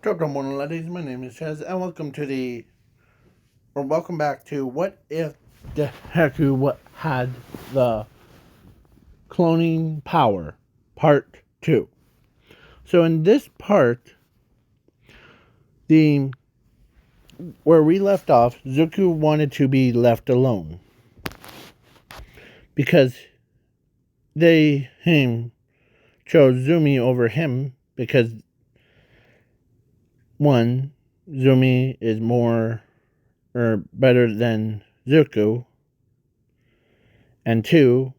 Good morning, ladies. My name is Chaz, and welcome back to What If the Deku Had the Cloning Power, Part 2. So in this part, the where we left off, Zuko wanted to be left alone because him chose Zumi over him because one, Zumi is more or better than Zuko, and two,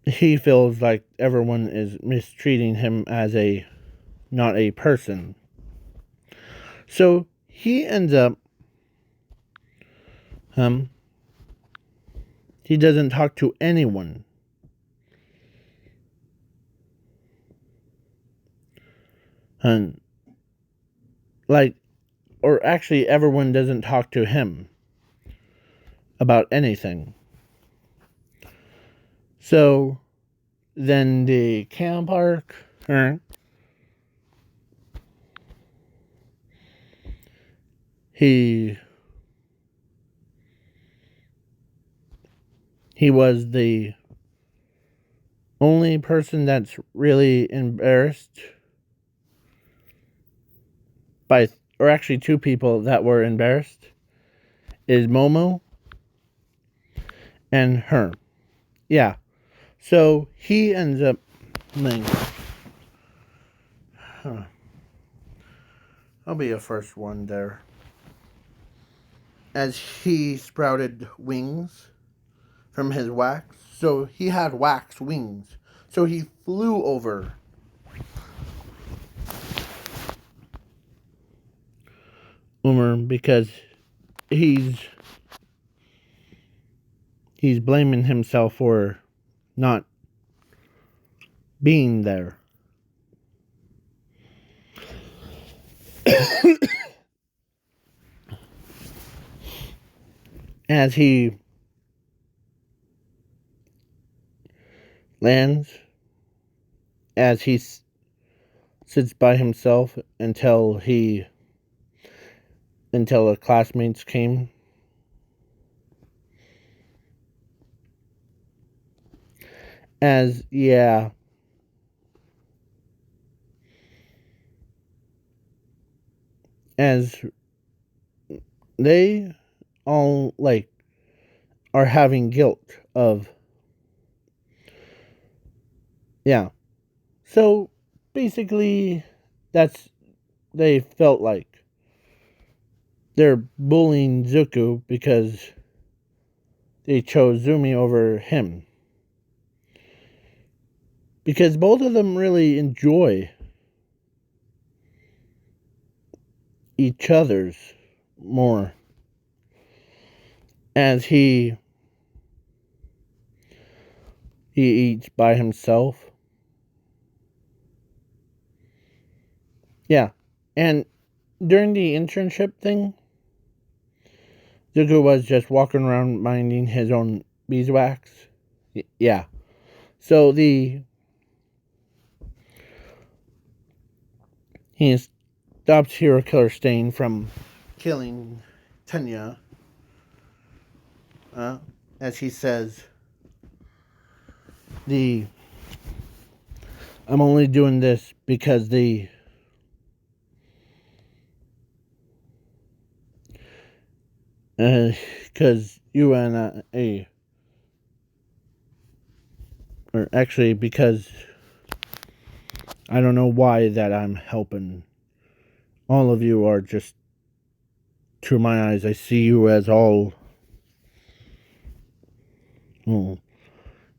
he feels like everyone is mistreating him as not a person. So he ends up he doesn't talk to anyone. And or actually everyone doesn't talk to him about anything. So then the camp arc he was the only person that's really embarrassed or actually two people that were embarrassed is Momo and her. Yeah. So he ends up I'll be a first one there. As he sprouted wings from his wax. So he had wax wings. So he flew over Umar because he's blaming himself for not being there. As he lands, as he sits by himself until the classmates came. As they all are having guilt of so basically they felt like they're bullying Zuko because they chose Zumi over him, because both of them really enjoy each other's more. As he eats by himself. And during the internship thing, Zuko was just walking around minding his own beeswax. So he stopped Hero Killer Stain from killing Tenya. As he says, I'm only doing this because you and or actually because I don't know why that I'm helping. All of you are just, to my eyes, I see you as all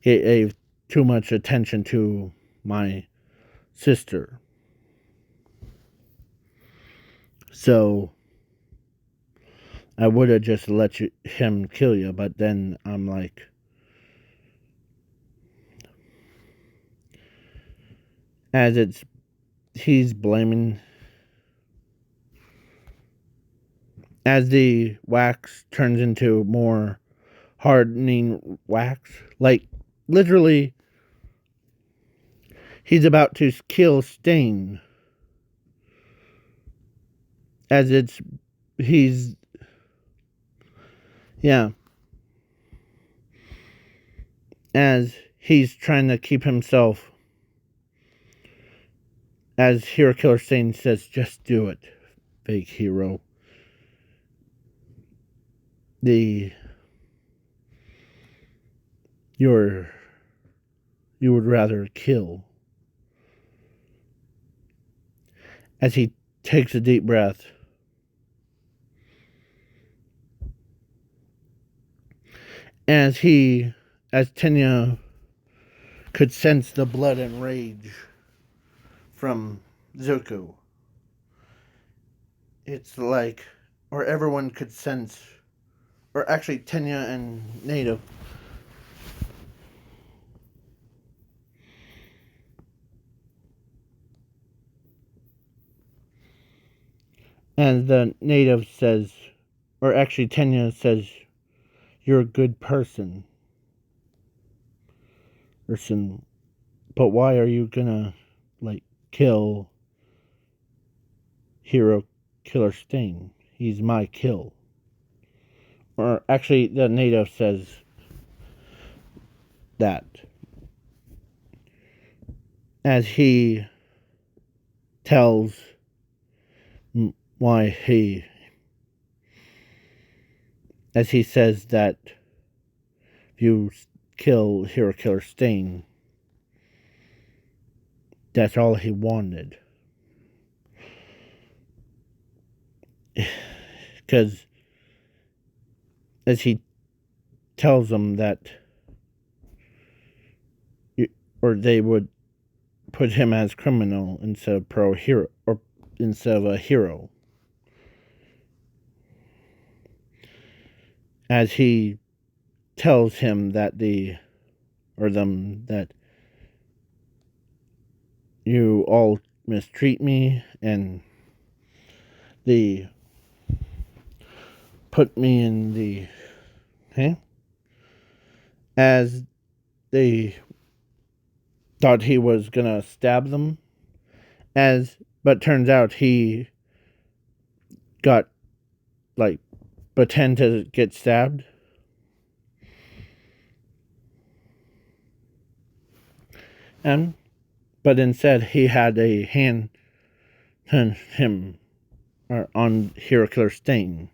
gave too much attention to my sister. So I would have just let him kill you, but then I'm like, he's blaming, as the wax turns into more hardening wax, literally he's about to kill Stain. As as he's trying to keep himself, as Hero Killer Stain says, just do it, fake hero. You would rather kill. As he takes a deep breath, as Tenya could sense the blood and rage from Zuko. It's like, or everyone could sense, or actually Tenya and Native. And the Native says, or actually Tenya says, you're a good person. But why are you gonna, kill Hero Killer Stain? He's my kill. Or actually, the Native says that. As he tells why as he says that if you kill Hero Killer Stain, that's all he wanted. Because as he tells them that, or they would put him as criminal instead of hero, or instead of a hero. As he tells him that that you all mistreat me and they put me in the as they thought he was gonna stab them, but turns out he got pretend to get stabbed. But instead he had a hand on him, or on Hero Killer Stain.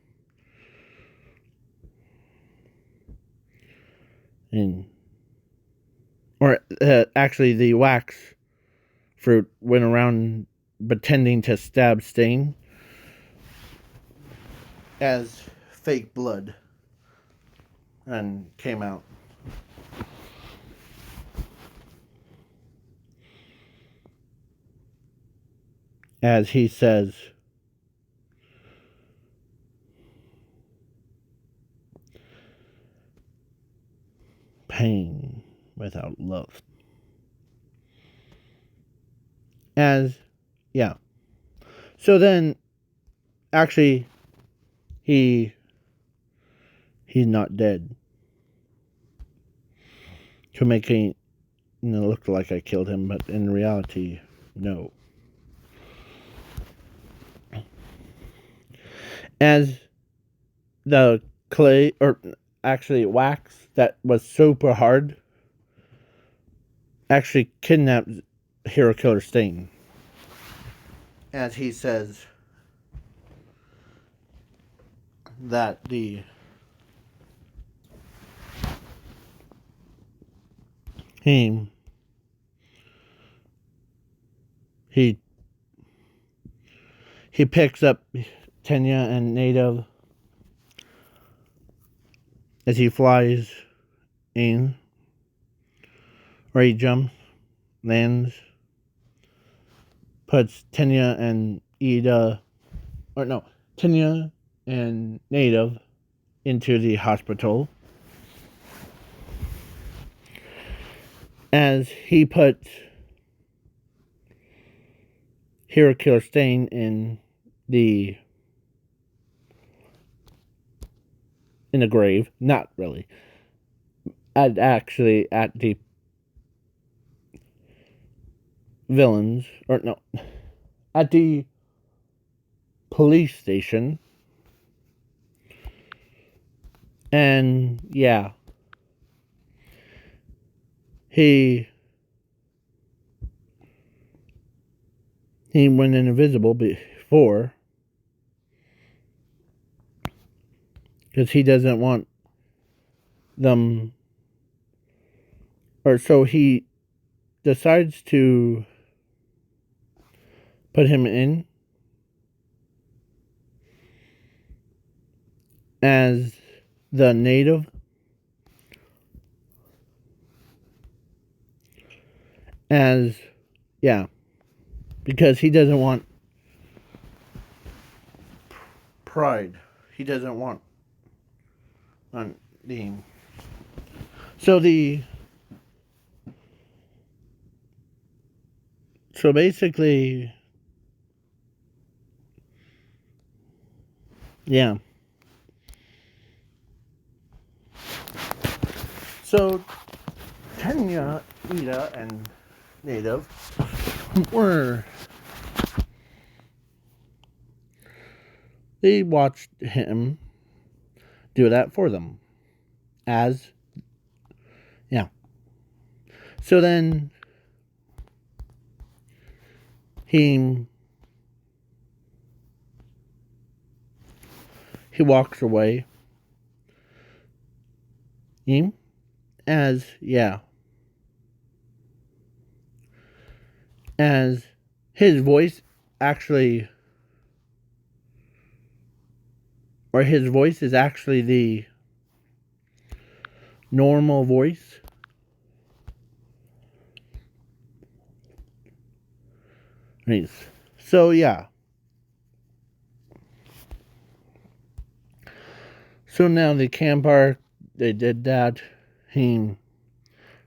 Actually the wax fruit went around pretending to stab Stain as fake blood and came out. As he says, pain without love. So then, actually, he's not dead. To make it look like I killed him, but in reality, no. As the clay, or actually wax that was super hard, actually kidnapped Hero Killer Stain. As he says that he picks up Tenya and Native as he flies in, or he jumps, lands, puts Tenya and Tenya and Native into the hospital. As he puts Hero Killer Stain in the grave. Not really. Actually, at the villains, or no, at the police station. And yeah, he went invisible before because he doesn't want them, or so he decides to put him in as the native, as yeah, because he doesn't want pride. He doesn't want on the so basically, yeah. So Tenya, Ida, and Native were, they watched him do that for them. As yeah. So then he walks away. As yeah. As his voice actually, or his voice is actually the normal voice. Nice. So yeah. So now the campfire, they did that. He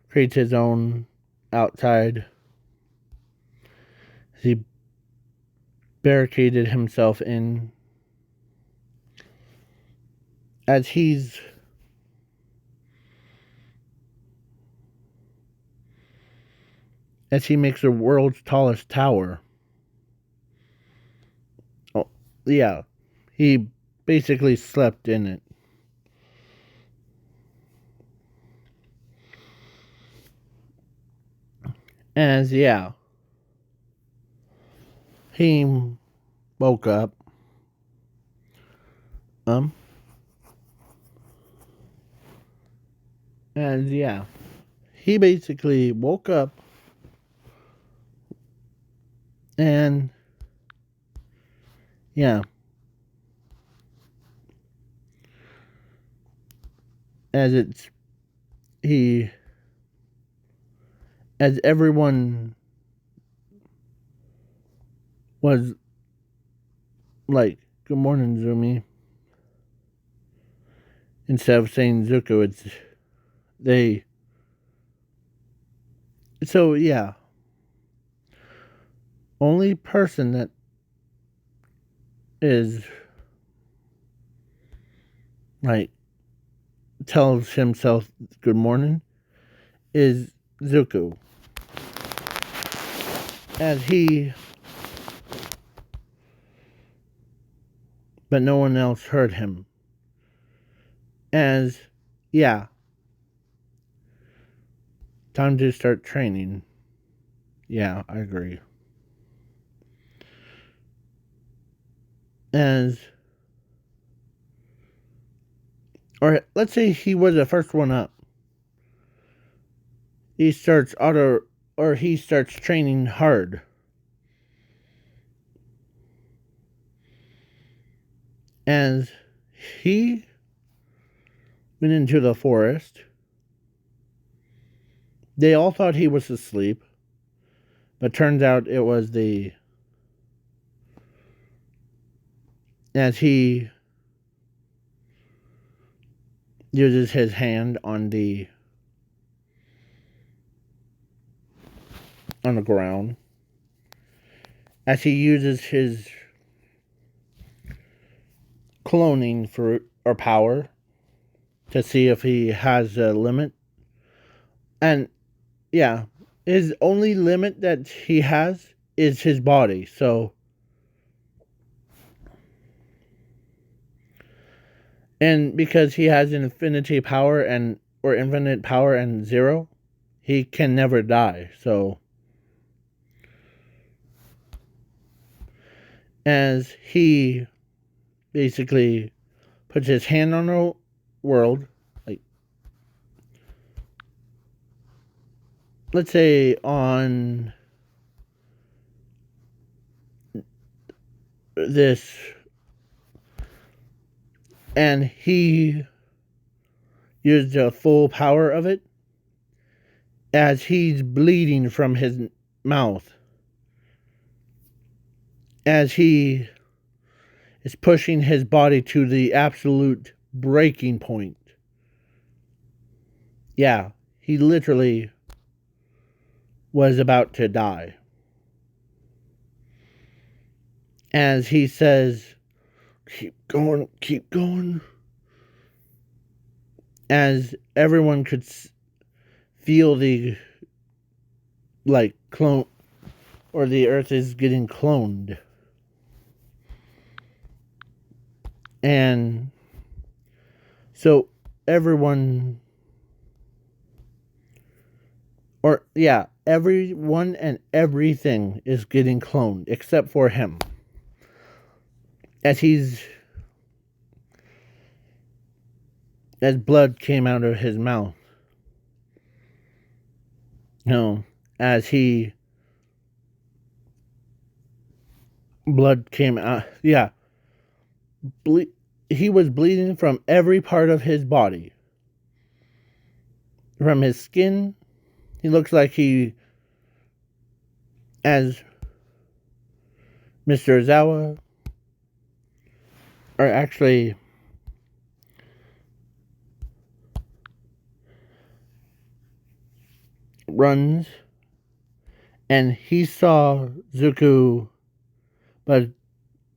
creates his own outside. He barricaded himself in as he makes the world's tallest tower. Oh, yeah. He basically slept in it. As yeah. He woke up. And yeah. He basically woke up and yeah. As it's he as everyone was like, "Good morning, Zumi." Instead of saying Zuko, it's they. So yeah, only person that is like tells himself good morning is Zuko, as he, but no one else heard him. As yeah, time to start training. Yeah, I agree. As or let's say he was the first one up. He starts he starts training hard. As he went into the forest, they all thought he was asleep, but turns out it was as he uses his hand on the ground, as he uses his cloning for or power to see if he has a limit. And yeah, his only limit that he has is his body. So, and because he has infinity power and or infinite power and zero, he can never die. So, as he basically puts his hand on the world, like, let's say on this, and he used the full power of it as he's bleeding from his mouth, as he is pushing his body to the absolute breaking point. Yeah, he literally was about to die. As he says, keep going, keep going. As everyone could feel the, like, clone, or the earth is getting cloned. And so everyone, or yeah, everyone and everything is getting cloned except for him. As blood came out of his mouth. As blood came out. Yeah. He was bleeding from every part of his body. From his skin. He looks like as Mr. Ozawa, or actually, runs, and he saw Zuko, but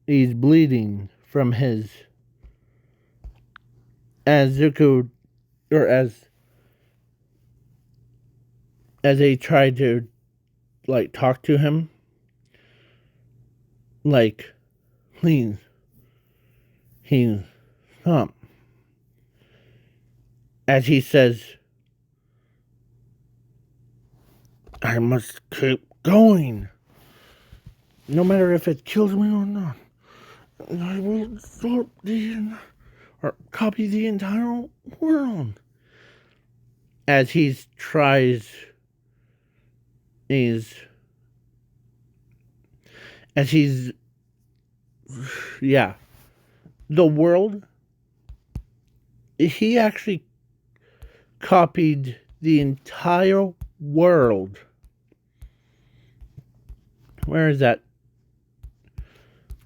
he's bleeding from his, as Zuko, or as they tried to, like, talk to him, like, please, stop. As he says, I must keep going. No matter if it kills me or not. I will absorb or copy the entire world. As he's yeah, the world, he actually copied the entire world. Where is that?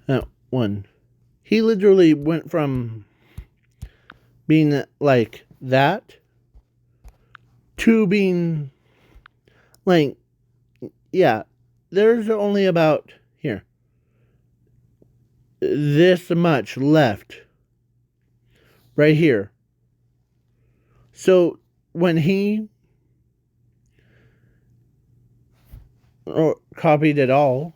That one. He literally went from being like that to being like, yeah, there's only about here this much left right here. So when he copied it all,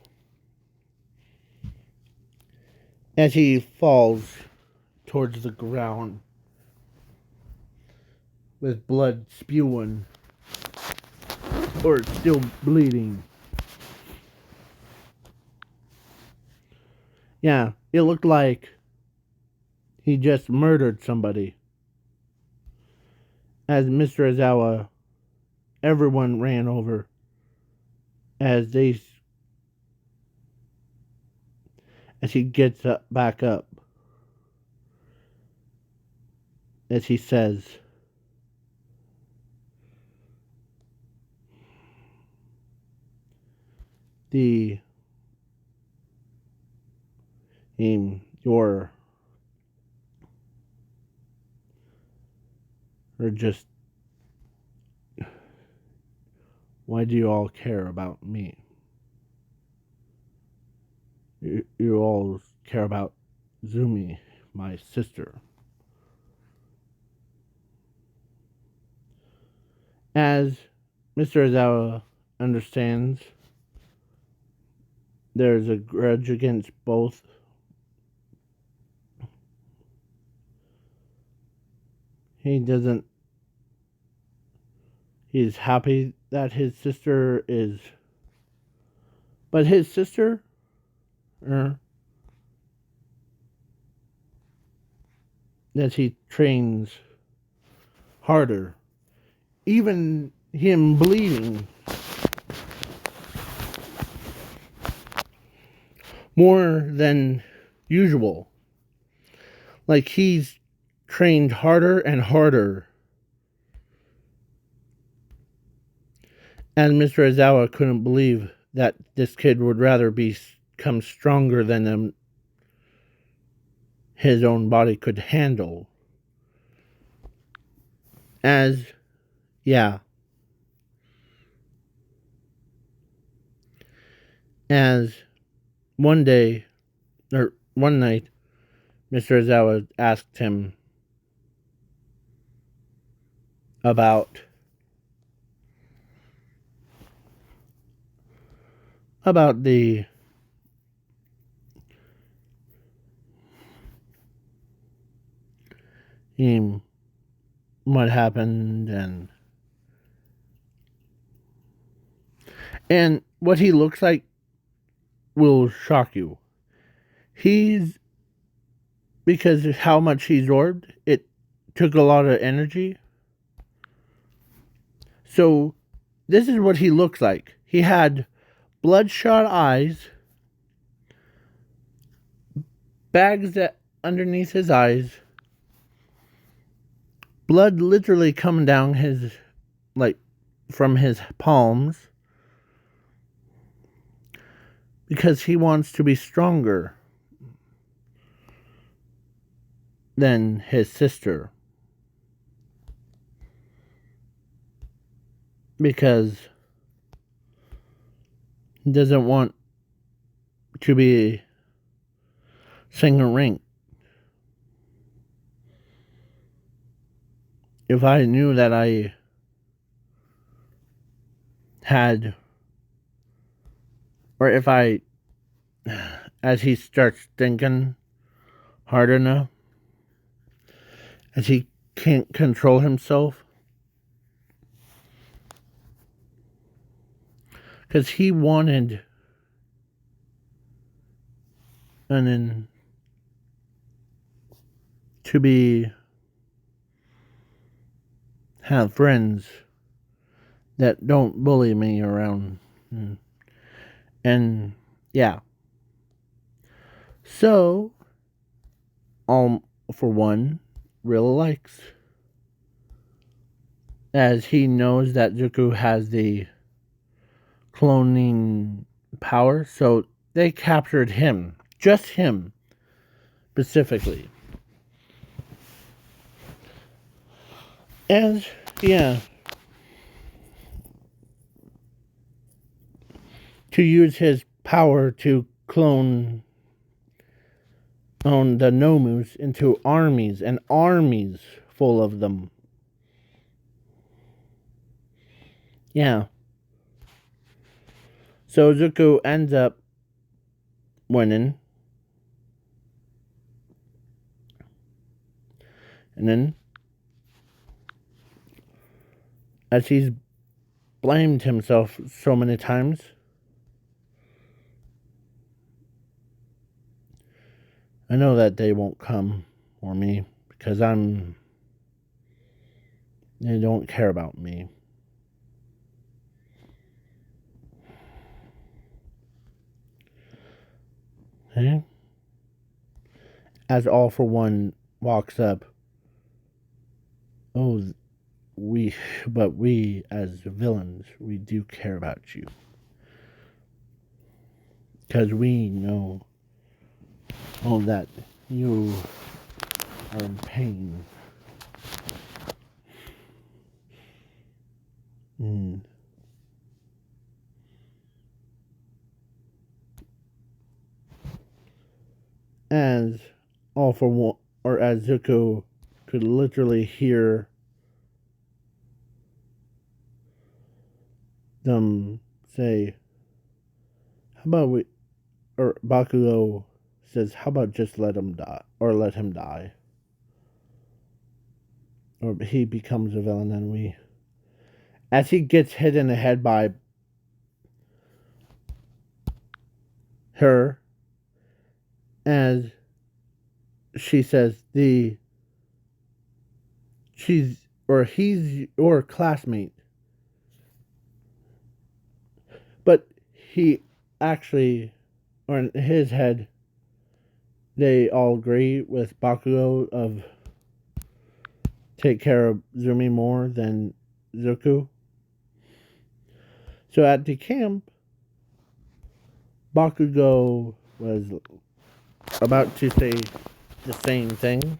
as he falls towards the ground with blood spewing or still bleeding. Yeah, it looked like he just murdered somebody. As Mr. Ozawa, everyone ran over as he gets back up. As he says, you're just, why do you all care about me? You all care about Zumi, my sister. As Mr. Ozawa understands there's a grudge against both. He doesn't. He's happy that his sister is. But his sister. Er, that he trains harder. Even him bleeding more than usual. Like he's trained harder and harder. And Mr. Aizawa couldn't believe that this kid would rather become stronger than his own body could handle. As one day, or one night, Mr. Aizawa asked him about the what happened and what he looks like will shock you. Because of how much he absorbed, it took a lot of energy. So this is what he looks like. He had bloodshot eyes, bags underneath his eyes, blood literally coming down from his palms, because he wants to be stronger than his sister. Because he doesn't want to be second rank. If I knew that I had, or if I, as he starts thinking hard enough, as he can't control himself, because he wanted to have friends that don't bully me around. And yeah. So, for one, really likes, as he knows that Zuko has the cloning power, so they captured him. Just him. Specifically. And, yeah. To use his power to clone on the Nomus into armies and armies full of them. Yeah. So Zuko ends up winning. And then, as he's blamed himself so many times, I know that they won't come for me because they don't care about me. Okay? As All For One walks up, but we as villains, we do care about you. Because we know that you are in pain. As All For One, or as Zuko could literally hear them say, how about we, or Bakugo says, how about just let him die, or let him die. Or he becomes a villain and we, as he gets hit in the head by her, as she says, he's your classmate. But he actually, or in his head, they all agree with Bakugo of take care of Zumi more than Zuko. So at the camp, Bakugo was about to say the same thing,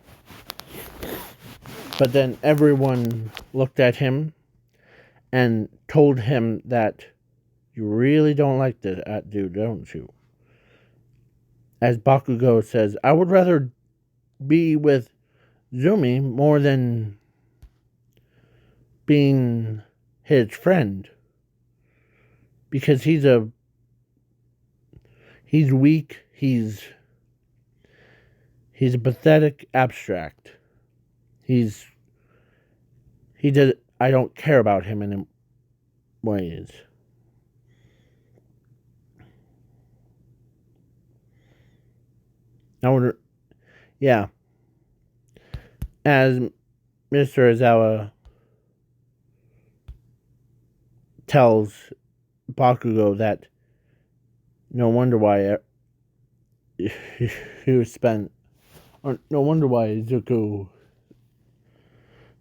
but then everyone looked at him and told him that you really don't like that dude, don't you? As Bakugo says, I would rather be with Zumi more than being his friend. Because he's weak, he's a pathetic abstract. I don't care about him in ways. Yeah. As Mr. Aizawa tells Bakugo that no wonder why he was spent, or no wonder why Zuko,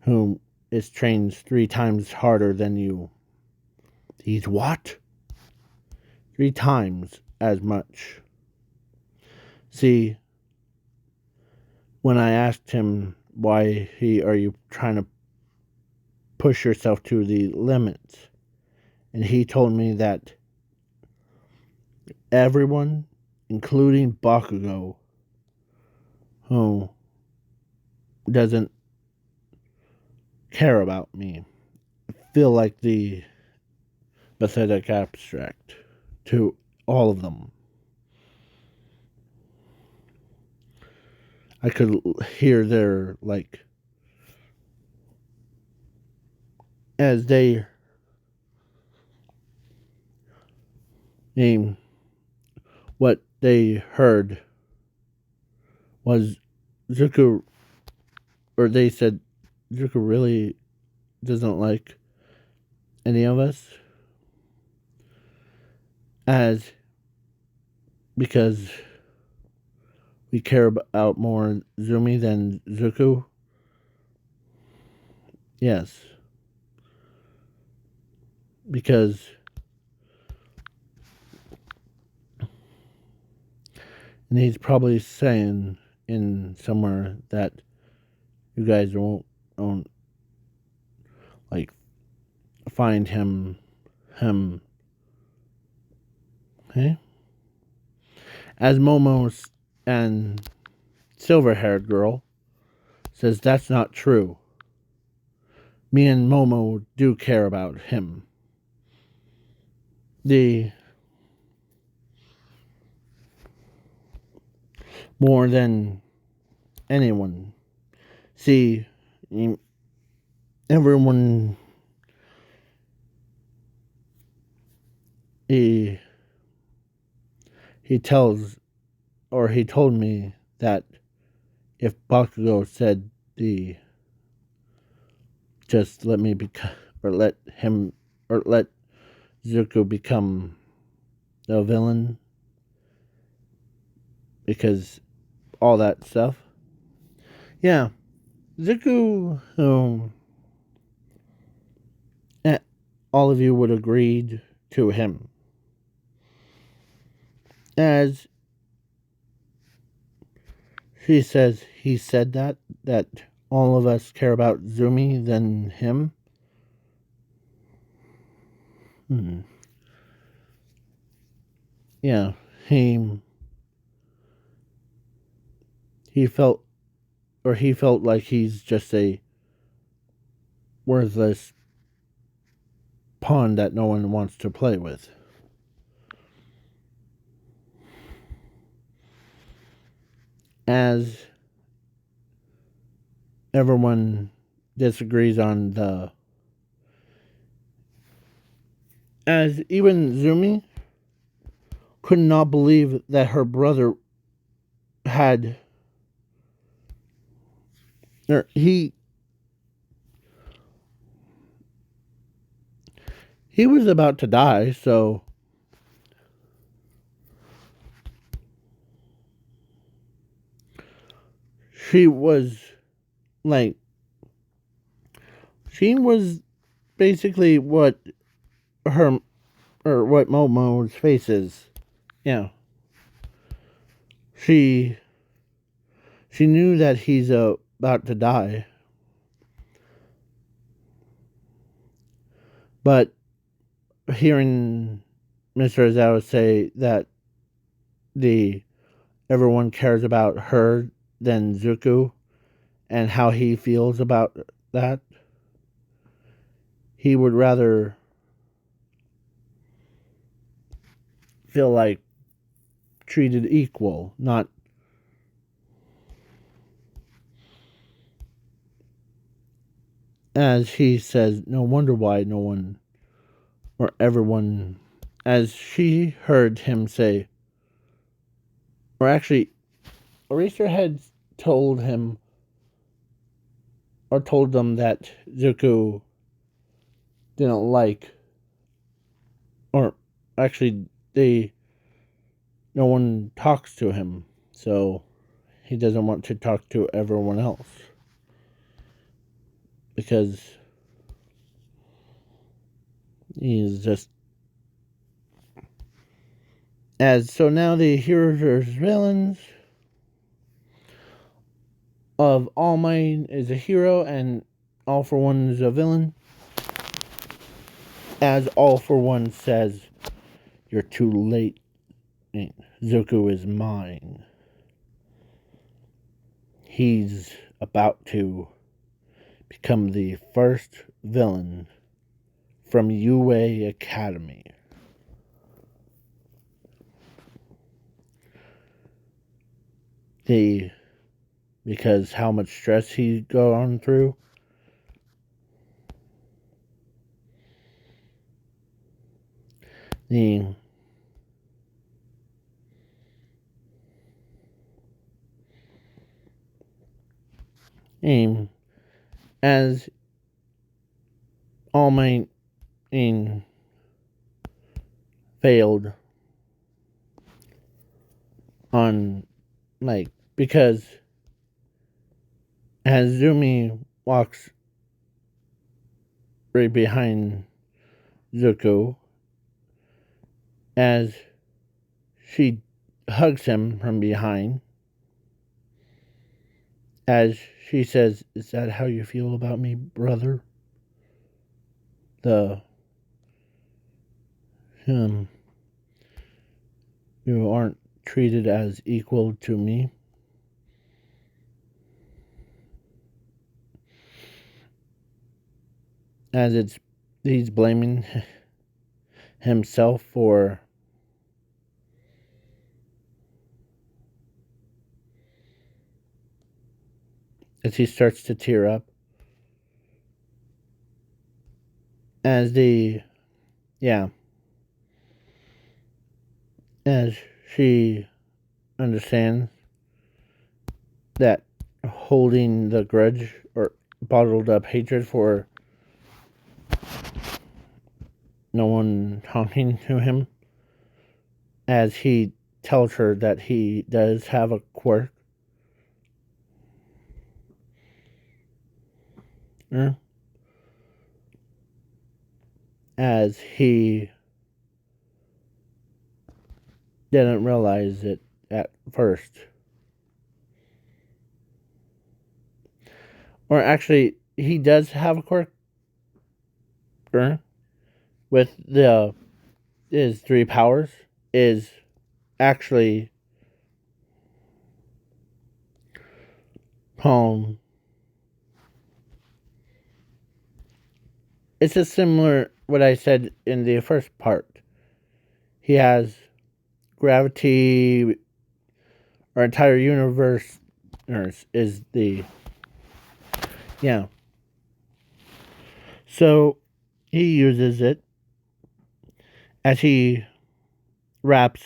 whom is trained 3 times harder than you, he's what? 3 times as much. See, when I asked him why are you trying to push yourself to the limits, and he told me that everyone, including Bakugo, who doesn't care about me, feel like the pathetic abstract to all of them. I could hear their, as they name what they heard was Zuko, or they said Zuko really doesn't like any of us, because we care about more Zumi than Zuko. Yes. Because and he's probably saying in somewhere that you guys won't find him okay? As Momo and silver-haired girl says that's not true. Me and Momo do care about him. More than anyone. See, everyone he tells, or he told me that if Bakugo said just let me or let Zuko become a villain, because all that stuff. Yeah, Zuko, all of you would agree to him. As he said that all of us care about Zumi than him. Yeah, he felt like he's just a worthless pawn that no one wants to play with. as everyone disagrees on as even Zumi could not believe that her brother had, or he was about to die, so she was like, she was basically what her, or what Momo's face is. Yeah. She knew that he's about to die. But hearing Mr. Ozawa say that the everyone cares about her than Zuko and how he feels about that, he would rather feel like treated equal, not as he says, no wonder why no one or everyone, as she heard him say, or actually, Eraser had told him or told them that Zuko didn't like, or actually, no one talks to him, so he doesn't want to talk to everyone else because he's just as so now the heroes are villains. Of All Might is a hero and All for One is a villain. As All for One says, "You're too late. Zuko is mine." He's about to become the first villain from UA Academy. Because how much stress he's gone through. The aim as All Might failed on because as Zumi walks right behind Zuko, as she hugs him from behind, as she says, "Is that how you feel about me, brother?" You aren't treated as equal to me. As he's blaming himself for as he starts to tear up. As as she understands that holding the grudge or bottled up hatred for no one talking to him, as he tells her that he does have a quirk. As he didn't realize it at first. Or actually, he does have a quirk with his three powers is actually it's a similar what I said in the first part. He has gravity our entire universe is the, yeah. So he uses it as he wraps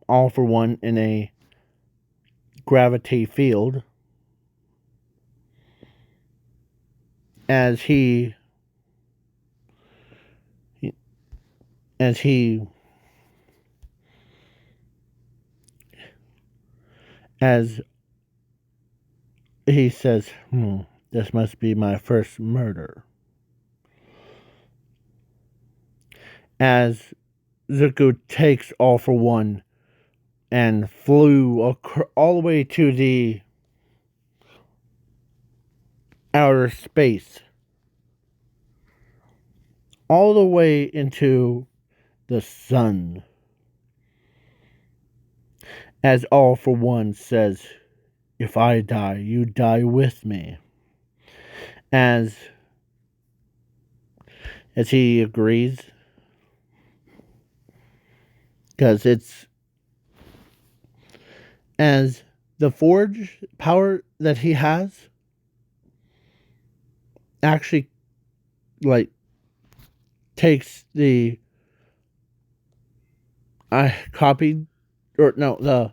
All for One in a gravity field as he as he as he says, this must be my first murder. As Zuko takes All for One and flew all the way to the outer space, all the way into the sun. As All for One says, if I die, you die with me. As he agrees, because it's as the forge power that he has actually like takes the I copied or no the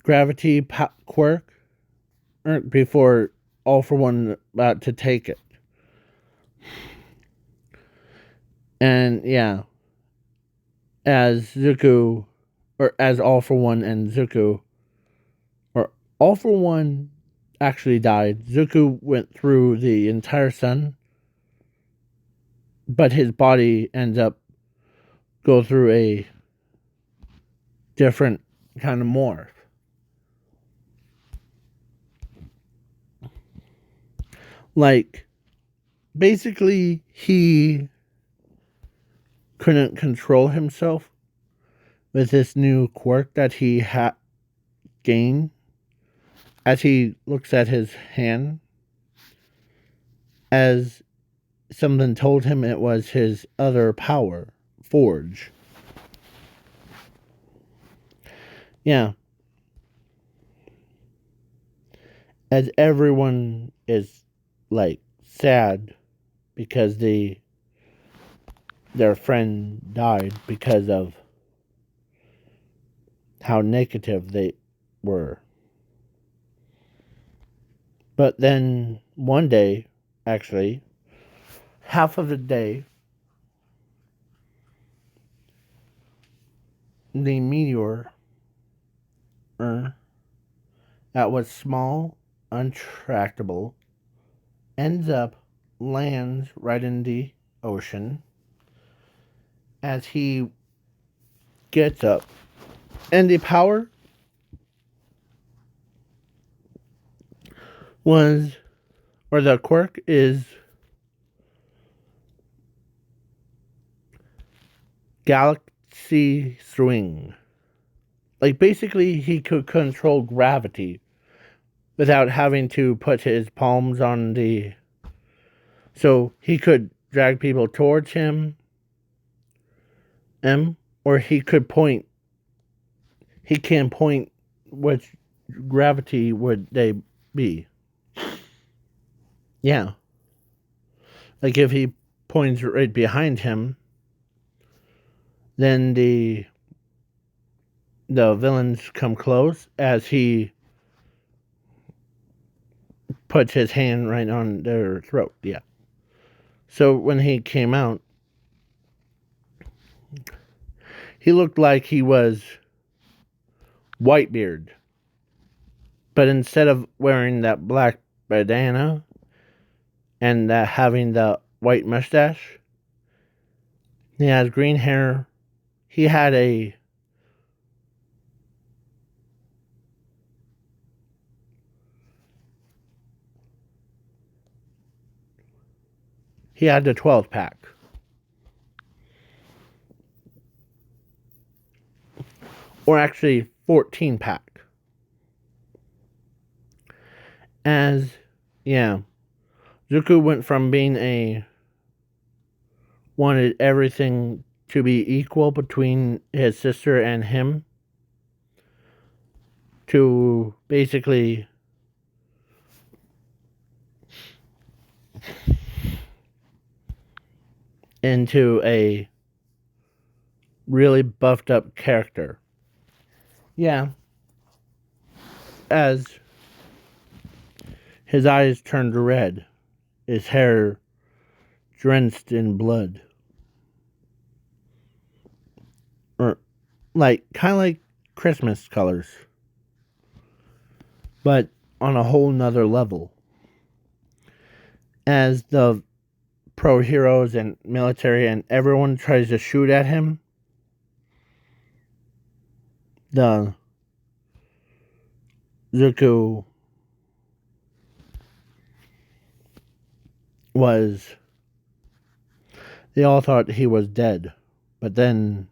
gravity quirk before All for One about to take it. And yeah, as Zuko, or as All for One and Zuko, or All for One actually died. Zuko went through the entire sun, but his body ends up go through a different kind of morph. Like, basically, he couldn't control himself with this new quirk that he had gained. As he looks at his hand, as something told him it was his other power, Forge. Yeah. As everyone is like sad because their friend died because of how negative they were. But then one day, actually, half of the day, the meteor that was small, untractable, ends up lands right in the ocean as he gets up. And the power was, or the quirk is galaxy swing. Like, basically, he could control gravity without having to put his palms on the... So he could drag people towards him, or he could point... He can point which gravity would they be. Yeah. Like, if he points right behind him, then the villains come close as he puts his hand right on their throat. Yeah. So when he came out, he looked like he was Whitebeard. But instead of wearing that black bandana and having the white mustache, he has green hair. He had the 12 pack. Or actually 14 pack. As, yeah, Zuko went from being wanted everything to be equal between his sister and him, to basically into a really buffed up character. Yeah, as his eyes turned red, his hair drenched in blood. Or like kind of like Christmas colors. But on a whole nother level. As the pro heroes and military and everyone tries to shoot at him, the Zuko was. They all thought he was dead. But then.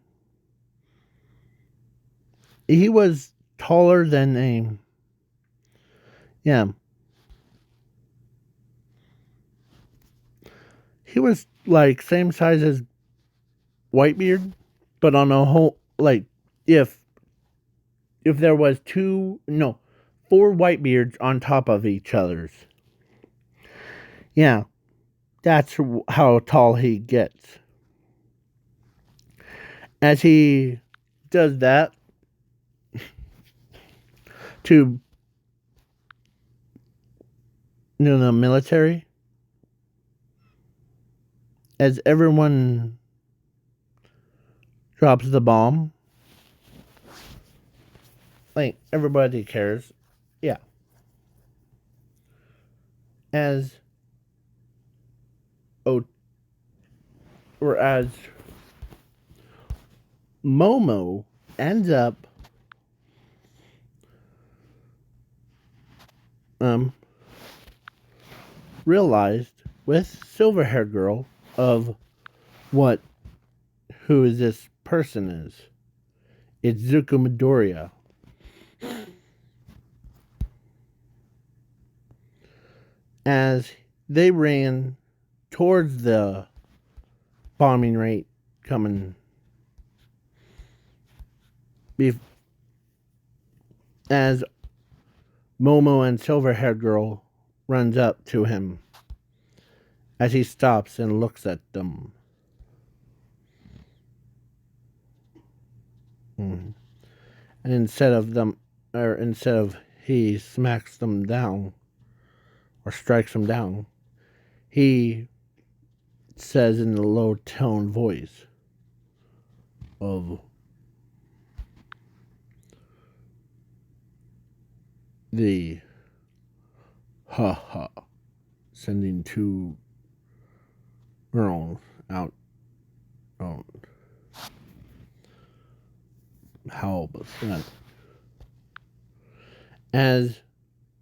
He was taller than a. Yeah. He was like same size as Whitebeard, but on a whole. Like, if there was four Whitebeards on top of each other's. Yeah, that's how tall he gets. As he does that to the military, as everyone drops the bomb, like everybody cares, yeah. As as Momo ends up realized with silver-haired girl of who is this person is. It's Zuko Midoriya. As they ran towards the bombing rate coming as Momo and silver-haired girl runs up to him as he stops and looks at them. And instead of he smacks them down or strikes them down, he says in a low tone voice of the sending two girls out on how that. As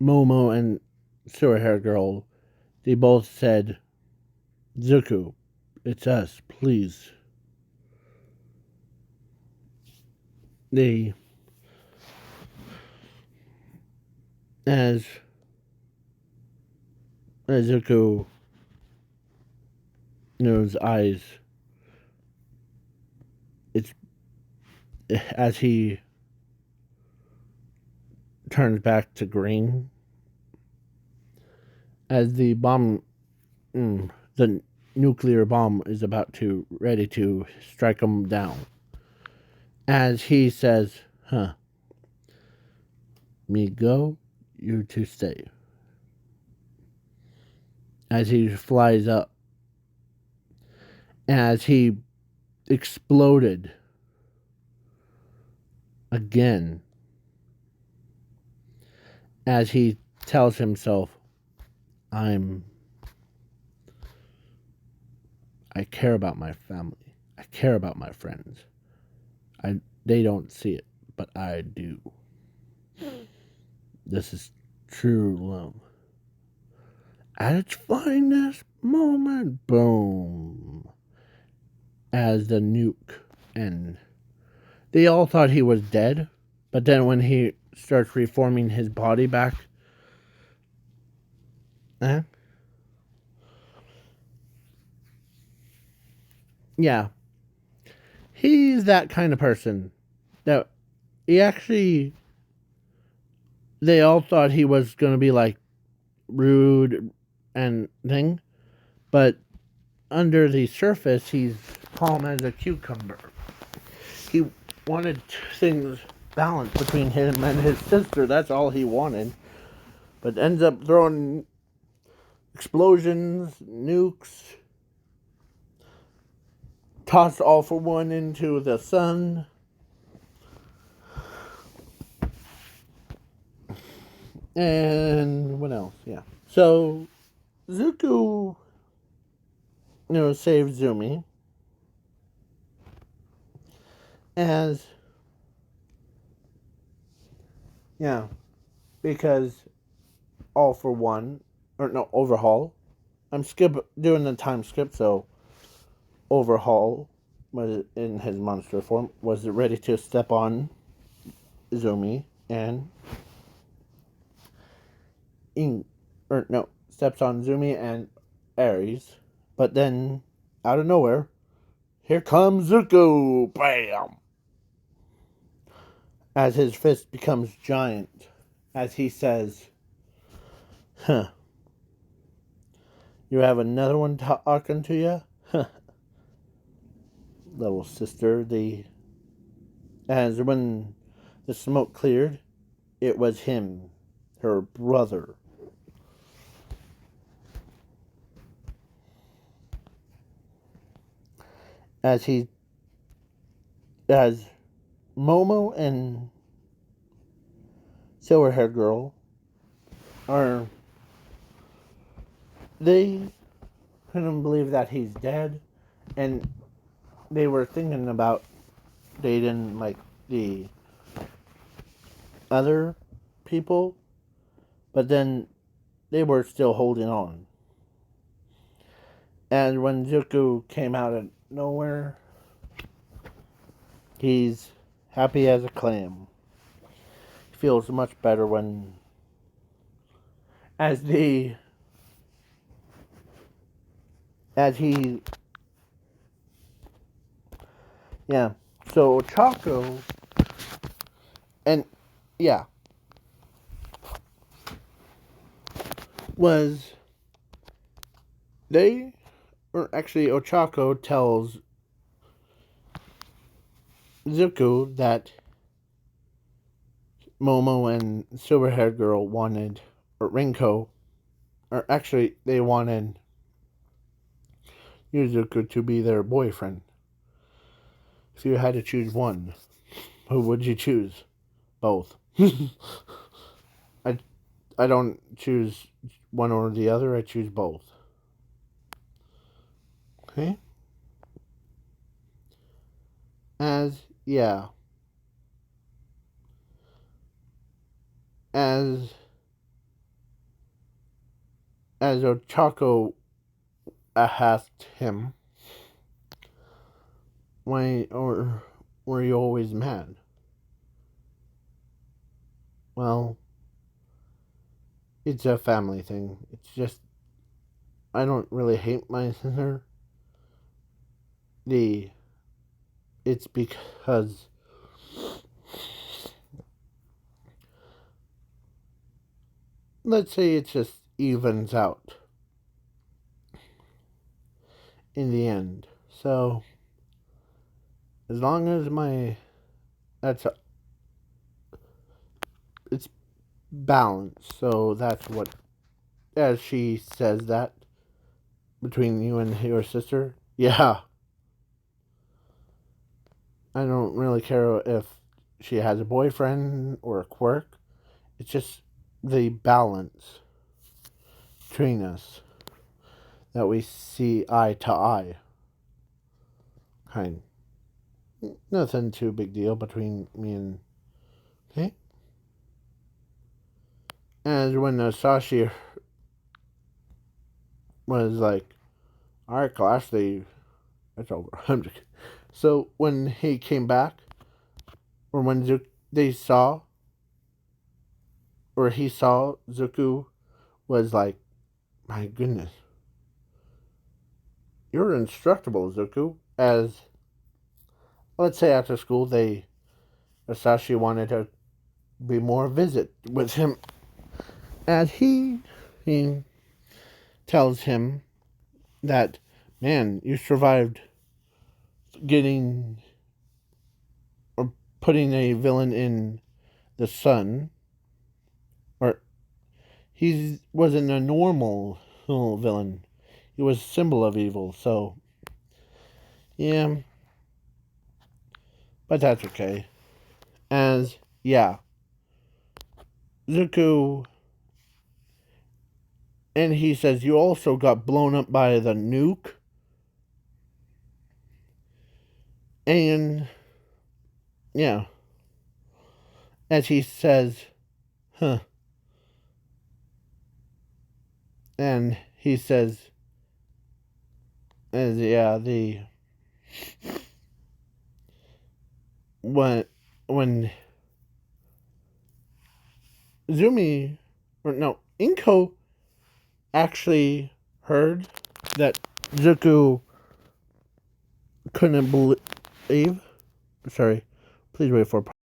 Momo and silver-haired girl, they both said, Zuko, it's us, please. As Zuko knows eyes, it's as he turns back to green, as the nuclear bomb is ready to strike him down. As he says, me go, you two stay. As he flies up, as he exploded again, as he tells himself, I care about my family. I care about my friends. They don't see it, but I do. This is true love. At its finest moment, boom. As the nuke, and they all thought he was dead, but then when he starts reforming his body back, yeah, he's that kind of person that he actually they all thought he was going to be like rude and thing, but under the surface, he's calm as a cucumber. He wanted things balanced between him and his sister. That's all he wanted. But ends up throwing explosions, nukes, tossed All for One into the sun. And what else? Yeah. So Zuko, saved Zumi as because All for One, or no, Overhaul. I'm doing the time skip, so Overhaul was in his monster form, was ready to step on Zumi and steps on Zumi and Ares, but then out of nowhere, here comes Zuko, bam! As his fist becomes giant, as he says, "Huh, you have another one talking to you, huh, little sister." As when the smoke cleared, it was him, her brother. As Momo and Silver Hair Girl they couldn't believe that he's dead, and they were thinking about they didn't like the other people, but then they were still holding on. And when Zuko came out of nowhere, he's happy as a clam. He feels much better when as the as he yeah. So Chaco and yeah was they or actually Ochako tells Zuko that Momo and Silver Haired Girl wanted, or Rinko, or actually they wanted Yuzuko to be their boyfriend. If you had to choose one, who would you choose? Both. I I don't choose one or the other. I choose both. Okay. As yeah. As Ochako asked him, why or were you always mad? Well, it's a family thing. It's just I don't really hate my sister. The it's because let's say it just evens out in the end. So as long as it's balanced. So that's what as she says that between you and your sister. Yeah, I don't really care if she has a boyfriend or a quirk. It's just the balance between us that we see eye to eye. Kind. Nothing too big deal between me and. Okay? And when Sashi was like, alright, class, it's over. So when he came back, or when they saw, or he saw Zuko was like, my goodness, you're instructable, Zuko. As let's say after school, Sashi wanted to be more visit with him. As he tells him that, man, you survived getting or putting a villain in the sun, or he wasn't a normal villain. He was a symbol of evil, so yeah, but that's okay. As yeah, Zuko, and he says you also got blown up by the nuke, and yeah, as he says, huh, and he says, as yeah, the when Zumi, or no, Inko actually heard that Zuko couldn't believe. Sorry, please wait for